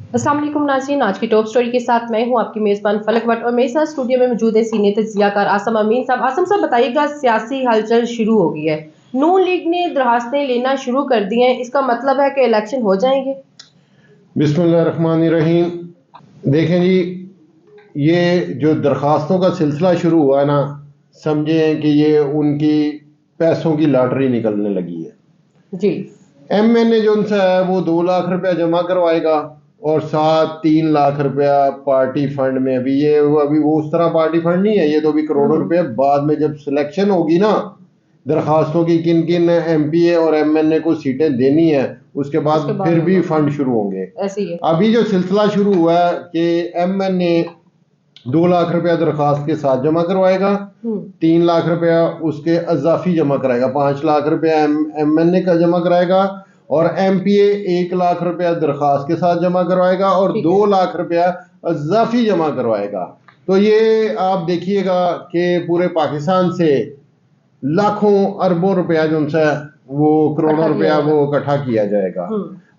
अस्सलाम वालेकुम नाज़रीन, आज की टॉप स्टोरी के साथ मैं हूं आपकी मेज़बान फलक भट्ट और मेरे साथ स्टूडियो में मौजूद है सीनियर तज्ज़ियाकार आसम अमीन साहब। आसम साहब बताइएगा, सियासी हलचल शुरू हो गई है, नून लीग ने दरखास्तें लेना शुरू कर दी हैं, इसका मतलब है कि इलेक्शन हो जाएंगे? बिस्मिल्लाहिर्रहमानिर्रहीम। देखें जी, ये जो दरखास्तों का सिलसिला शुरू हुआ है ना, समझें कि ये उनकी पैसों की लॉटरी निकलने लगी है जी। MNA जो उनसे है वो 2 लाख रुपया जमा करवाएगा और साथ 3 लाख रुपया पार्टी फंड में। अभी वो उस तरह पार्टी फंड नहीं है, ये तो अभी करोड़ों रुपए बाद में जब सिलेक्शन होगी ना दरखास्तों की, किन किन MPA और MNA को सीटें देनी है, उसके बाद फिर भी फंड शुरू होंगे। ऐसे ही है। अभी जो सिलसिला शुरू हुआ है कि MNA 2 लाख रुपया दरखास्त के साथ जमा करवाएगा, 3 लाख रुपया उसके अजाफी जमा कराएगा, 5 लाख रुपया MNA का जमा कराएगा और MPA 1 लाख रुपया दरखास्त के साथ जमा करवाएगा और 2 लाख रुपया अजाफी जमा करवाएगा। तो ये आप देखिएगा कि पूरे पाकिस्तान से लाखों अरबों रुपया जो उनसे वो करोड़ों रुपया वो इकट्ठा किया जाएगा।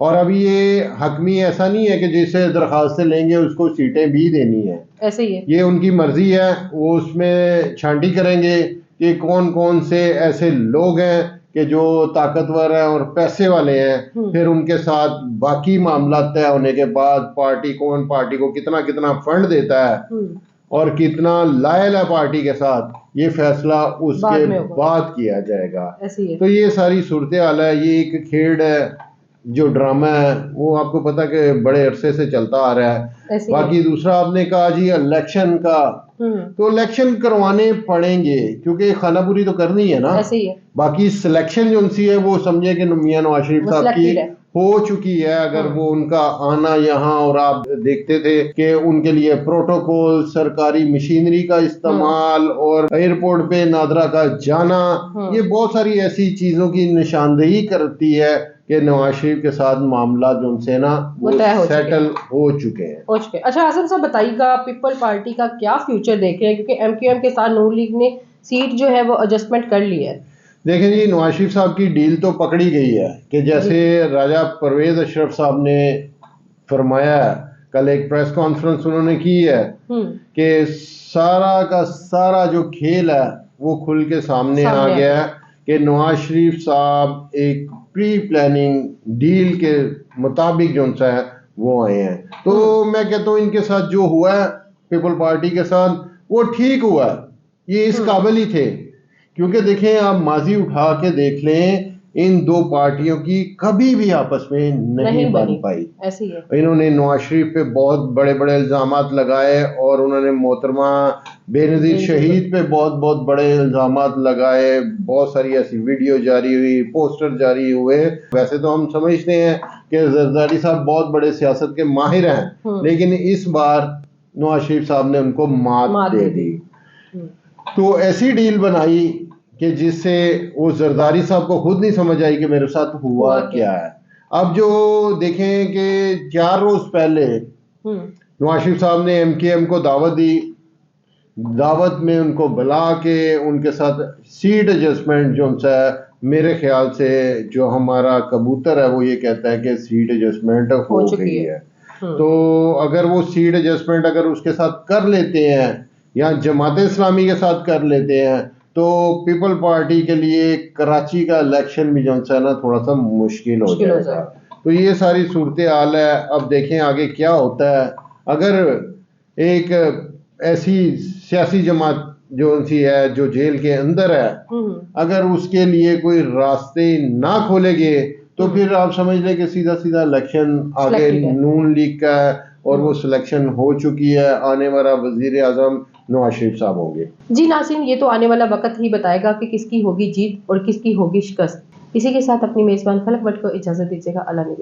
और अभी ये हकमी ऐसा नहीं है कि जिसे दरखास्तें लेंगे उसको सीटें भी देनी है, ऐसे ही है। ये उनकी मर्जी है, वो उसमें छांटी करेंगे कि कौन कौन से ऐसे लोग हैं कि जो ताकतवर हैं और पैसे वाले हैं। फिर उनके साथ बाकी मामला तय होने के बाद पार्टी को कितना कितना फंड देता है और कितना लायल है पार्टी के साथ, ये फैसला उसके बाद किया जाएगा। तो ये सारी सूरत हाल है, ये एक खेल है, जो ड्रामा है वो आपको पता कि बड़े अरसे से चलता आ रहा है। बाकी दूसरा आपने कहा जी इलेक्शन का, तो इलेक्शन करवाने पड़ेंगे क्योंकि खानापुरी तो करनी है ना। ऐसे ही है। बाकी सिलेक्शन जो उनसी है वो समझे कि मियां नवाज शरीफ साहब की हो चुकी है। अगर वो उनका आना यहाँ, और आप देखते थे कि उनके लिए प्रोटोकॉल, सरकारी मशीनरी का इस्तेमाल और एयरपोर्ट पे नादरा का जाना, ये बहुत सारी ऐसी चीजों की निशानदेही करती है कि नवाज शरीफ के साथ मामला जो उनसे ना वो सेटल हो चुके हैं। अच्छा आसम साहब बताइएगा, पीपल पार्टी का क्या फ्यूचर देख रहे हैं, क्योंकि MQM के साथ नून लीग ने सीट जो है वो एडजस्टमेंट कर ली है। देखें जी, नवाज शरीफ साहब की डील तो पकड़ी गई है कि जैसे राजा परवेज अशरफ साहब ने फरमाया, कल एक प्रेस कॉन्फ्रेंस उन्होंने की है कि सारा का सारा जो खेल है वो खुल के सामने आ गया है कि नवाज शरीफ साहब एक प्री प्लानिंग डील के मुताबिक जो उनसे है वो आए हैं। तो मैं कहता हूँ इनके साथ जो हुआ है पीपल पार्टी के साथ वो ठीक हुआ है, ये इस काबिल ही थे। क्योंकि देखें, आप माजी उठा के देख लें, इन दो पार्टियों की कभी भी आपस में नहीं बन पाई। ऐसे ही है। इन्होंने नवाज शरीफ पे बहुत बड़े बड़े इल्जामात लगाए और उन्होंने मोहतरमा बेनज़ीर शहीद पे बहुत बहुत बड़े इल्जामात लगाए, बहुत सारी ऐसी वीडियो जारी हुई, पोस्टर जारी हुए। वैसे तो हम समझते हैं कि जरदारी साहब बहुत बड़े सियासत के माहिर हैं, लेकिन इस बार नवाज शरीफ साहब ने उनको मात दे दी। तो ऐसी डील बनाई कि जिससे वो जरदारी साहब को खुद नहीं समझ आई कि मेरे साथ हुआ क्या है। अब जो देखें कि 4 रोज पहले नवाज शरीफ साहब ने MKM को दावत दी, दावत में उनको बुला के उनके साथ सीट एडजस्टमेंट जो उनसे, मेरे ख्याल से जो हमारा कबूतर है वो ये कहता है कि सीट एडजस्टमेंट हो गई है। तो अगर वो सीट एडजस्टमेंट अगर उसके साथ कर लेते हैं या जमात इस्लामी के साथ कर लेते हैं तो पीपल पार्टी के लिए कराची का इलेक्शन भी जो है ना थोड़ा सा मुश्किल हो जाएगा। तो ये सारी सूरत हाल है। अब देखें आगे क्या होता है। अगर एक ऐसी सियासी जमात जो उनसी है जो जेल के अंदर है, अगर उसके लिए कोई रास्ते ना खोलेंगे तो फिर आप समझ लें कि सीधा सीधा इलेक्शन आगे नून लीग का है और वो सिलेक्शन हो चुकी है। आने वाला वजीर आजम नवाज शरीफ साहब होंगे। जी नाज़रीन, ये तो आने वाला वक्त ही बताएगा कि किसकी होगी जीत और किसकी होगी शिकस्त। इसी के साथ अपनी मेज़बान फलक भट्ट को इजाज़त दीजिएगा। अल्लाह ने